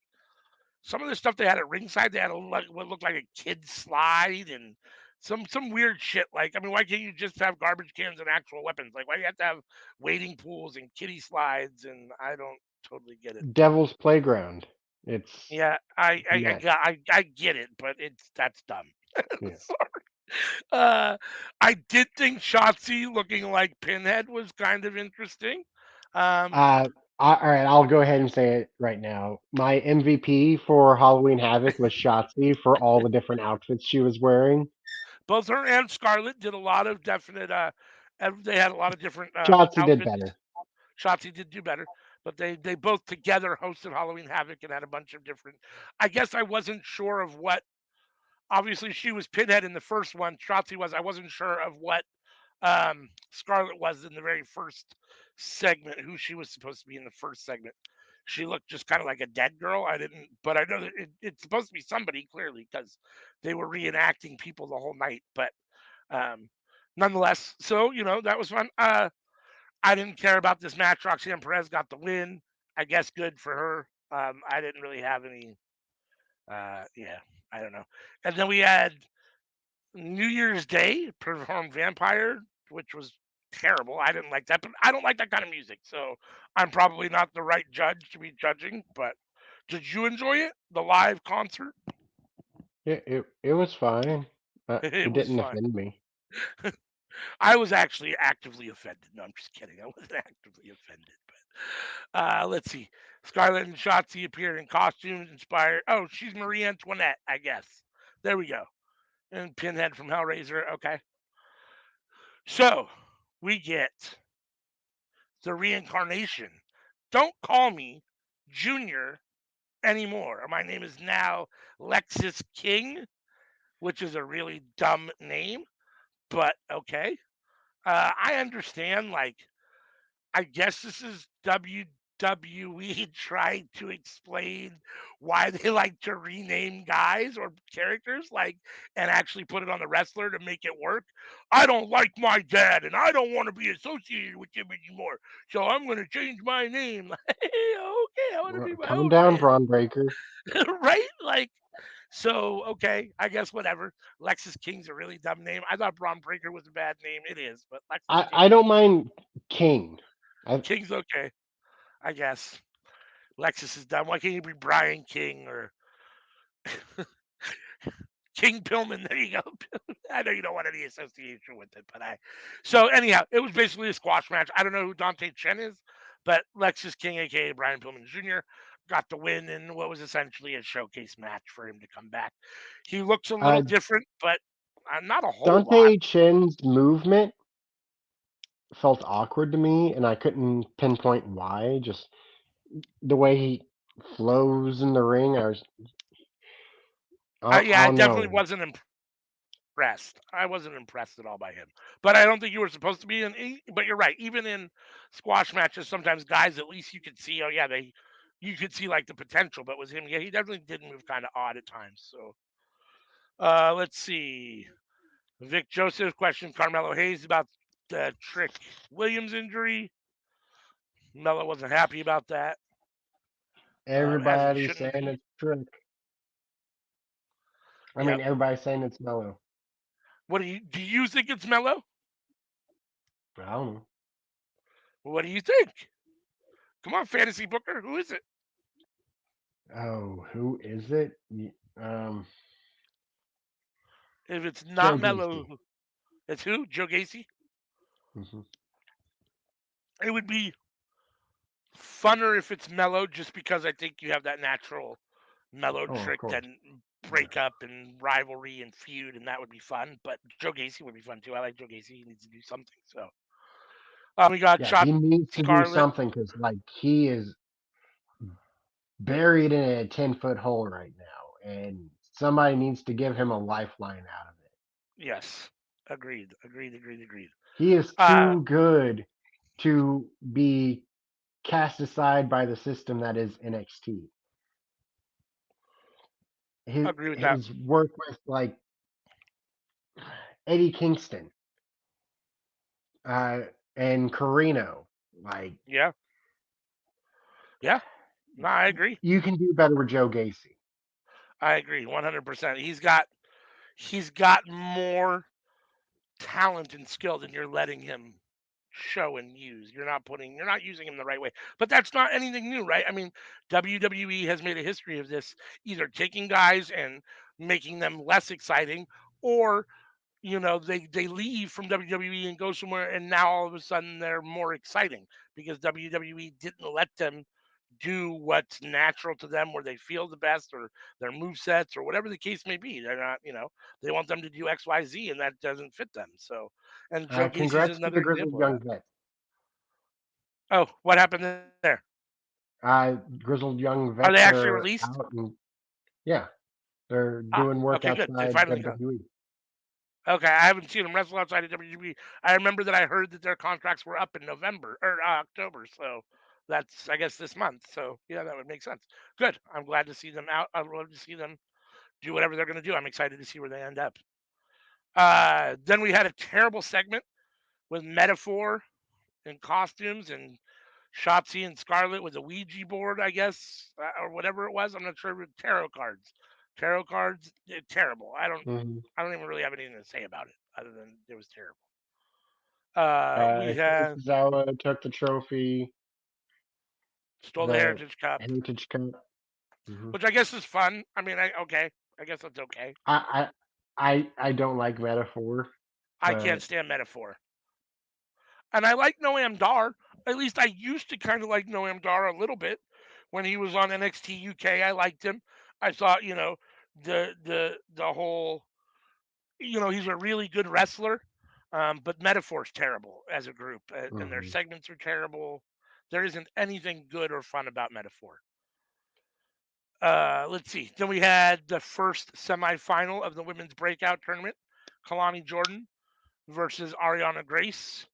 Some of the stuff they had at ringside, they had what looked like a kid slide and some weird shit. Like, I mean, why can't you just have garbage cans and actual weapons? Like, why do you have to have wading pools and kiddie slides? And I don't totally get it. Devil's Playground. It's Yeah, nuts. I get it, but that's dumb. Yeah. Uh, I did think Shotzi looking like Pinhead was kind of interesting. Um, Uh, all right, I'll go ahead and say it right now. My MVP for Halloween Havoc was Shotzi for all the different outfits she was wearing. Both her and Scarlett did a lot of definite. They had a lot of different Shotzi did outfits. better. Shotzi did do better, but they both together hosted Halloween Havoc and had a bunch of different. I guess I wasn't sure of what. Obviously, she was Pinhead in the first one. Shotzi was. I wasn't sure of what Scarlett was in the very first segment, who she was supposed to be in the first segment. She looked just kind of like a dead girl. I didn't, but I know that it's supposed to be somebody clearly because they were reenacting people the whole night. But um, nonetheless, so that was fun. I didn't care about this match. Roxanne Perez got the win. I guess good for her. I didn't really have any. Yeah, I don't know. And then we had New Year's Day performed Vampire, which was terrible. I didn't like that, but I don't like that kind of music, so I'm probably not the right judge to be judging. But did you enjoy it? The live concert? It was fine. It It was didn't fun. offend me. I was actually actively offended. No, I'm just kidding. I wasn't actively offended, but let's see. Scarlett and Shotzi appeared in costumes inspired. Oh, she's Marie Antoinette, I guess. There we go. And Pinhead from Hellraiser. Okay. So we get the reincarnation. Don't call me Junior anymore. My name is now Lexus King, which is a really dumb name, but okay. I understand, like, I guess this is WWE trying to explain why they like to rename guys or characters, like, and actually put it on the wrestler to make it work. I don't like my dad, and I don't want to be associated with him anymore, so I'm going to change my name. Okay, I want to be my Calm own down, man, Braun Breaker. right? Like, so okay, I guess whatever. Lexus King's a really dumb name. I thought Braun Breaker was a bad name. It is, but Lexus I King, don't mind King. I King's okay, I guess. Lexus is dumb. Why can't you be Brian King or King Pillman? There you go. I know you don't want any association with it, but I. So anyhow, it was basically a squash match. I don't know who Dante Chen is, but Lexus King, aka Brian Pillman Jr., got the win in what was essentially a showcase match for him to come back. He looks a little uh, different, but not a whole lot. Dante Chin's movement felt awkward to me, and I couldn't pinpoint why. Just the way he flows in the ring. Yeah, I I'll definitely know. wasn't impressed. I wasn't impressed at all by him. But I don't think you were supposed to be but you're right. Even in squash matches, sometimes guys at least you could see, oh yeah, you could see like the potential, but with him, yeah, he definitely did move kind of odd at times. So let's see. Vic Joseph questioned Carmelo Hayes about the Trick Williams injury. Melo wasn't happy about that, as he Everybody's shouldn't saying be. it's Trick. I mean, Yep. everybody's saying it's Mello. What do you think it's Melo? I don't know. What do you think? Come on, fantasy booker, who is it? Oh, who is it? If it's Joe not Gacy. Melo, it's who? Joe Gacy? Hmm. It would be funner if it's Melo, just because I think you have that natural Melo Oh, of Trick course. then Yeah. breakup and rivalry and feud, and that would be fun. But Joe Gacy would be fun too. I like Joe Gacy. He needs to do something. So we got Yeah, he Shot needs to do Scarlet. something because, like, he is buried in a 10-foot hole right now, and somebody needs to give him a lifeline out of it. Yes, agreed, agreed, agreed, agreed. He is Uh, too good to be cast aside by the system that is NXT. His agree with that. his work with like Eddie Kingston uh, and Carino, like Yeah, yeah. No, I agree. you can do better with Joe Gacy. I agree, 100%. He's got more talent and skill than you're letting him show and use. You're not using him the right way. But that's not anything new, right? I mean, WWE has made a history of this, either taking guys and making them less exciting, or they leave from WWE and go somewhere, and now all of a sudden they're more exciting because WWE didn't let them do what's natural to them, where they feel the best, or their move sets, or whatever the case may be. They're not, they want them to do XYZ, and that doesn't fit them. So, and Joe Gacy's Congrats to the another Grizzled example of Young that. Vets. Oh, what happened there? Grizzled Young Are they Vets actually are released? out, and yeah, they're Ah, doing work okay, good. They outside finally got. WWE. Okay, I haven't seen them wrestle outside of WWE. I remember that I heard that their contracts were up in November or October, so that's, I guess, this month. So yeah, that would make sense. Good. I'm glad to see them out. I'd love to see them do whatever they're going to do. I'm excited to see where they end up. Then we had a terrible segment with Metaphor in costumes and Shotzi and Scarlet with a Ouija board, I guess, or whatever it was. I'm not sure. Tarot cards. Tarot cards, terrible. Hmm. I don't even really have anything to say about it other than it was terrible. We Akira had Tozawa took the trophy, stole the the Heritage Cup, Heritage Cup. Hmm. which I guess is fun. I mean, okay, I guess that's okay. I don't like Metaphor, I can't but stand Metaphor, and I like Noam Dar. At least I used to kind of like Noam Dar a little bit when he was on NXT UK. I liked him. I thought, the whole, he's a really good wrestler. But Metaphor's terrible as a group, and their mhm. segments are terrible. There isn't anything good or fun about Metaphor. Let's see. Then we had the first semifinal of the women's breakout tournament. Kalani Jordan versus Ariana Grace.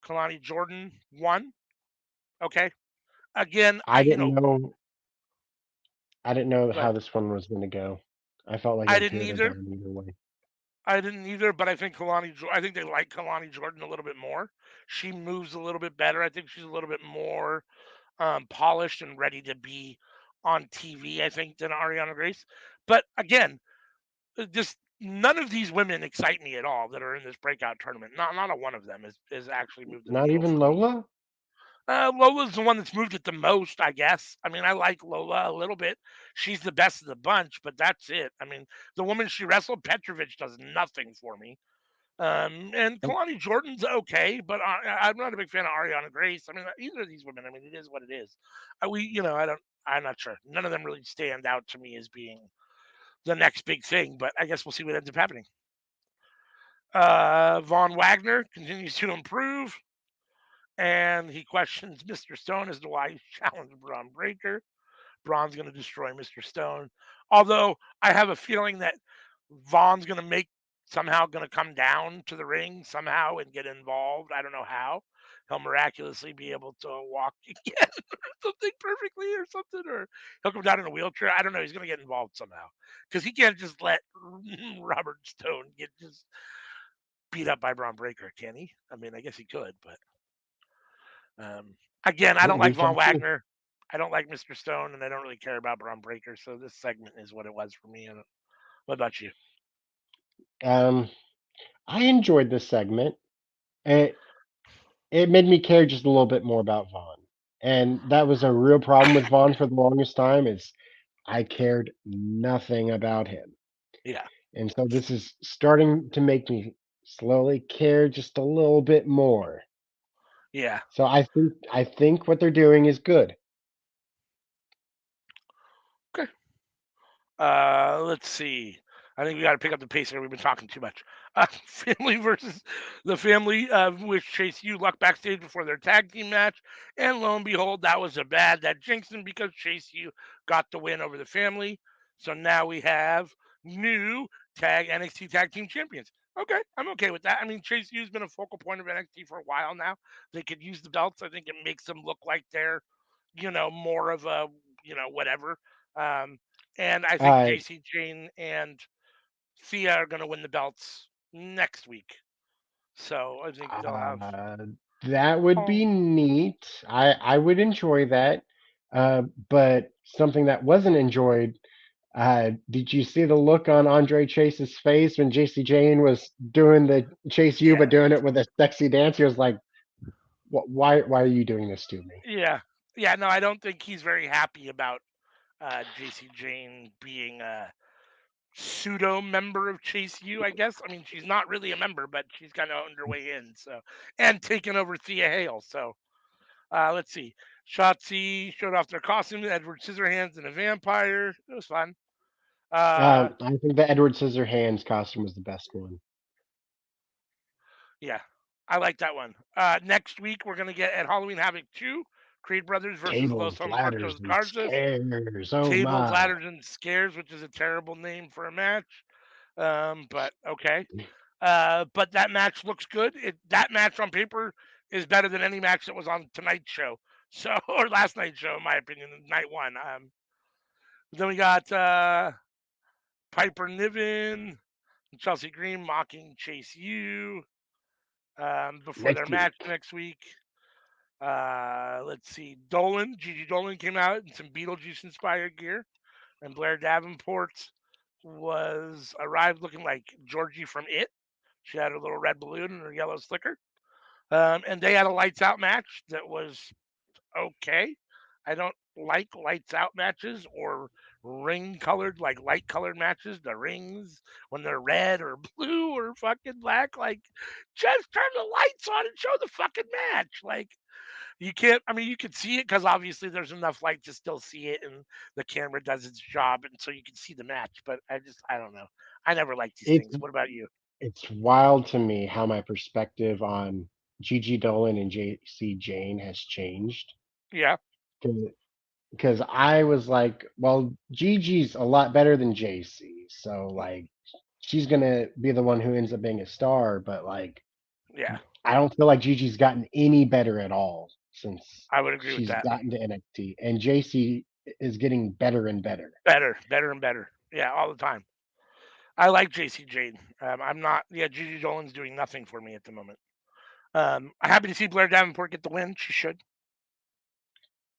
Kalani Jordan won. Okay. Again, I didn't know I didn't know how but this one was going to go. I felt like I it didn't could have either. gone either way. I didn't either, but I think I think they like Kalani Jordan a little bit more. She moves a little bit better. I think she's a little bit more polished and ready to be on TV, I think, than Ariana Grace. But again, just none of these women excite me at all that are in this breakout tournament. Not a one of them is actually moved the Not needle even for me. Lola? Lola's the one that's moved it the most, I guess. I mean, I like Lola a little bit. She's the best of the bunch, but that's it. I mean, the woman she wrestled, Petrovich, does nothing for me. And Nope. Kalani Jordan's okay, but I'm not a big fan of Ariana Grace. I mean, either of these women. I mean, it is what it is. I don't. I'm not sure. None of them really stand out to me as being the next big thing, but I guess we'll see what ends up happening. Von Wagner continues to improve, and he questions Mr. Stone as to why he challenged Braun Breaker. Braun's going to destroy Mr. Stone. Although I have a feeling that Vaughn's going to somehow going to come down to the ring somehow and get involved. I don't know how. He'll miraculously be able to walk again or something perfectly or something, or he'll come down in a wheelchair. I don't know. He's going to get involved somehow because he can't just let Robert Stone get just beat up by Braun Breaker, can he? I mean, I guess he could, but again, I don't like We Von shall see. Wagner. I don't like Mr. Stone, and I don't really care about Braun Breaker. So this segment is what it was for me. And what about you? Um, I enjoyed this segment. It it made me care just a little bit more about Vaughn, and that was a real problem with Vaughn for the longest time. Is I cared nothing about him, Yeah, and so this is starting to make me slowly care just a little bit more. yeah. So I think what they're doing is good. Okay. Let's see. I think we got to pick up the pace here. We've been talking too much. Family versus the family, which Chase U luck backstage before their tag team match, and lo and behold, that was a bad that jinxed him because Chase U got the win over the family. So now we have new tag NXT tag team champions. Okay, I'm okay with that. I mean, Chase U's been a focal point of NXT for a while now. They could use the belts. I think it makes them look like they're, more of a, whatever. Um, and I think Uh, JC Jane and Thea are going to win the belts next week. So I think they'll have. uh, that would be Oh, neat. I would enjoy that. But something that wasn't enjoyed. Did you see the look on Andre Chase's face when JC Jane was doing the Chase U, yeah, but doing it with a sexy dance? He was like, Why are you doing this to me?" yeah, yeah. No, I don't think he's very happy about JC Jane being a pseudo member of Chase U. I guess. I mean, she's not really a member, but she's kind of on her way in. So, and taking over Thea Hale. So, let's see. Shotzi showed off their costume, Edward Scissorhands and a vampire. It was fun. Uh, I think the Edward Scissorhands costume was the best one. Yeah, I like that one. Next week we're gonna get at Halloween Havoc 2, Creed Brothers versus Los Tables, ladders, Hombrachos and Garzas. stairs. Oh Tables, my! ladders, and scares, which is a terrible name for a match. But okay. But that match looks good. That match on paper is better than any match that was on tonight's show. So or last night's show, in my opinion, night one. Then we got Piper Niven and Chelsea Green mocking Chase U before their Next week. match next week. Let's see. Gigi Dolan came out in some Beetlejuice inspired gear, and Blair Davenport was arrived looking like Georgie from It. She had her little red balloon and her yellow slicker. And they had a lights out match that was okay. I don't like lights out matches or ring colored, like light colored matches. The rings when they're red or blue or fucking black, like just turn the lights on and show the fucking match. Like you can't. I mean, you can see it because obviously there's enough light to still see it, and the camera does its job, and so you can see the match. But I don't know. I never liked these It's things. What about you? it's wild to me how my perspective on Gigi Dolan and JC Jane has changed. Yeah, Because I was like, well, Gigi's a lot better than JC, so like she's gonna be the one who ends up being a star. But like, yeah, I don't feel like Gigi's gotten any better at all since I would agree with she's that. gotten to NXT, and JC is getting better and better. Better, better, and better. Yeah, all the time. I like JC Jane. I'm not. Yeah, Gigi Dolan's doing nothing for me at the moment. I'm happy to see Blair Davenport get the win. She should.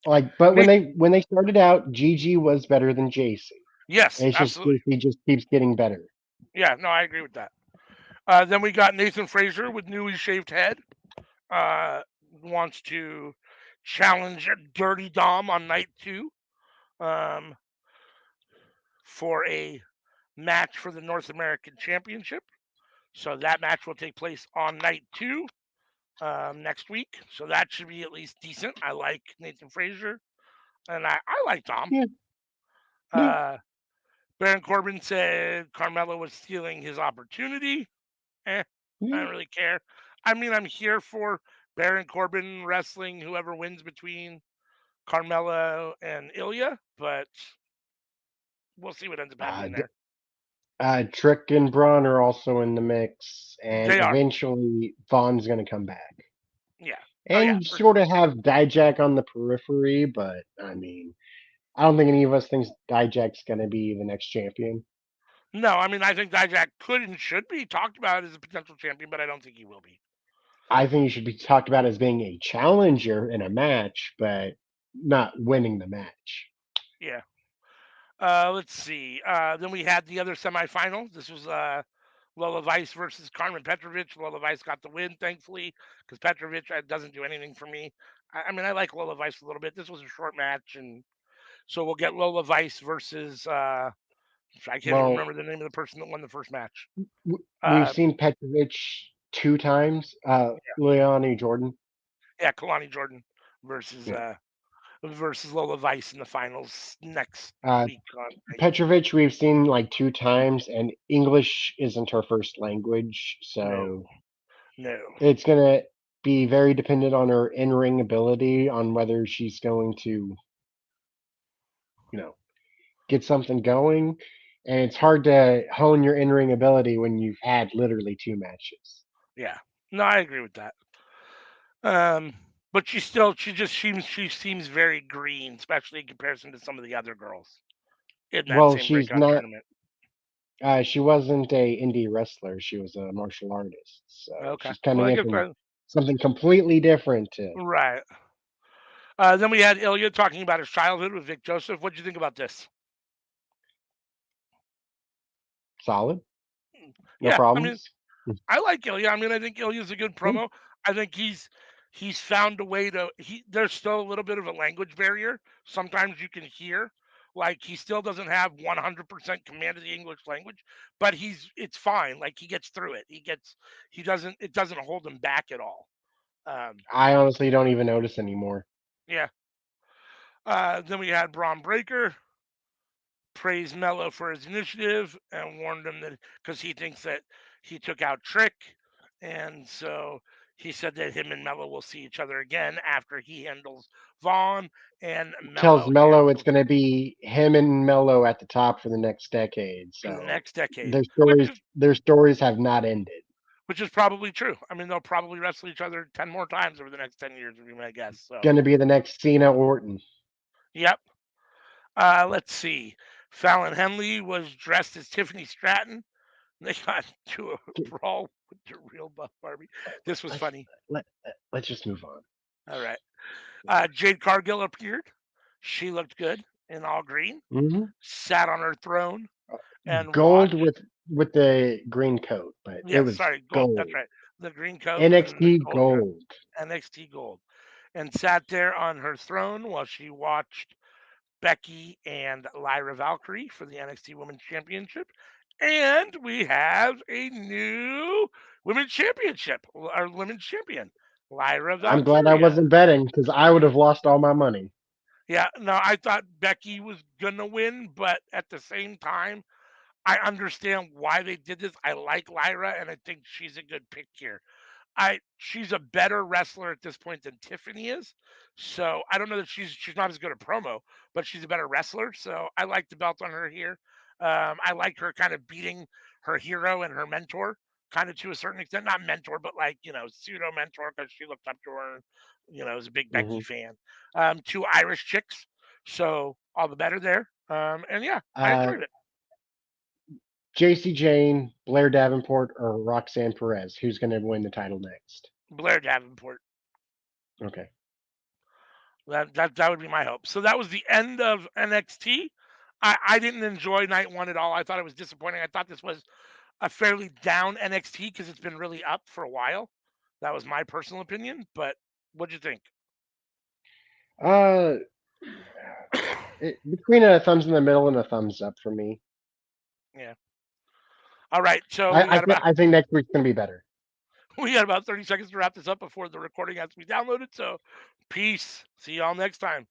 Like, but when Nate, they started out, Gigi was better than JC. yes, It's just absolutely. JC just keeps getting better. Yeah, no, I agree with that. Then we got Nathan Frazier with newly shaved head. Uh, Wants to challenge Dirty Dom on night two um, for a match for the North American Championship. So that match will take place on night two next week. So that should be at least decent. I like Nathan Frazier, and I like Dom. Yeah, yeah, Uh, Baron Corbin said Carmelo was stealing his opportunity. I yeah. don't really care. I mean, I'm here for Baron Corbin wrestling whoever wins between Carmelo and Ilya, but we'll see what ends up happening there. Trick and Braun are also in the mix, and They are. eventually Vaughn's going to come back. Yeah. Oh, yeah. And sort of have Dijak on the periphery, but I mean, I don't think any of us thinks Dijak's going to be the next champion. No, I mean, I think Dijak could and should be talked about as a potential champion, but I don't think he will be. I think he should be talked about as being a challenger in a match, but not winning the match. Yeah. Let's see. Then we had the other semifinal. This was Lola Vice versus Carmen Petrovic. Lola Vice got the win, thankfully, because Petrovic doesn't do anything for me. I mean, I like Lola Vice a little bit. This was a short match, and so we'll get Lola Vice versus I can't even remember the name of the person that won the first match. We've seen Petrovic 2 times. Leonie Jordan. Yeah, Kalani Jordan versus versus Lola Vice in the finals next week. Petrovic we've seen like 2 times, and English isn't her first language, so no. It's gonna be very dependent on her in-ring ability, on whether she's going to, get something going. And it's hard to hone your in-ring ability when you've had literally 2 matches. Yeah. No, I agree with that. But she seems very green, especially in comparison to some of the other girls in that same she's breakout not. tournament. She wasn't a indie wrestler. She was a martial artist. So she's coming in from something completely different. Right. Then we had Ilya talking about his childhood with Vic Joseph. What did you think about this? Solid. No problems. I mean, I like Ilya. I mean, I think Ilya's a good promo. I think he's found a way to. There's still a little bit of a language barrier. Sometimes you can hear, like, he still doesn't have 100% command of the English language, but it's fine. Like, he gets through it. It doesn't hold him back at all. I honestly don't even notice anymore. Yeah. Then we had Braun Breaker praise Mello for his initiative and warned him that because he thinks that he took out Trick, and so he said that him and Mello will see each other again after he handles Vaughn and Mello. Tells Mello it's going to be him and Mello at the top for the next decade. So for the next decade, their stories have not ended. Which is probably true. I mean, they'll probably wrestle each other 10 more times over the next 10 years, would be my guess. So. Going to be the next Cena Orton. Yep. Let's see. Fallon Henley was dressed as Tiffany Stratton. They got into a brawl with the real Buff Barbie. This was funny. Let's just move on. All right. Jade Cargill appeared. She looked good in all green. Mm-hmm. Sat on her throne and gold with the green coat, but it was gold. That's right. The green coat. NXT gold. NXT gold. And sat there on her throne while she watched Becky and Lyra Valkyrie for the NXT Women's Championship. And we have a new Women's Championship, our Women's Champion, Lyra Valkyrie. I'm glad I wasn't betting because I would have lost all my money. Yeah, no, I thought Becky was going to win, but at the same time, I understand why they did this. I like Lyra, and I think she's a good pick here. She's a better wrestler at this point than Tiffany is. So I don't know that she's not as good a promo, but she's a better wrestler. So I like the belt on her here. I like her kind of beating her hero and her mentor, kind of to a certain extent. Not mentor, but like, pseudo mentor, because she looked up to her, as a big Becky fan. 2 Irish chicks. So all the better there. And yeah, I enjoyed it. JC Jane, Blair Davenport, or Roxanne Perez? Who's going to win the title next? Blair Davenport. Okay. That would be my hope. So that was the end of NXT. I didn't enjoy night 1 at all. I thought it was disappointing. I thought this was a fairly down NXT because it's been really up for a while. That was my personal opinion. But what'd you think? Between a thumbs in the middle and a thumbs up for me. Yeah. All right. So I think next week's going to be better. We got about 30 seconds to wrap this up before the recording has to be downloaded. So peace. See y'all next time.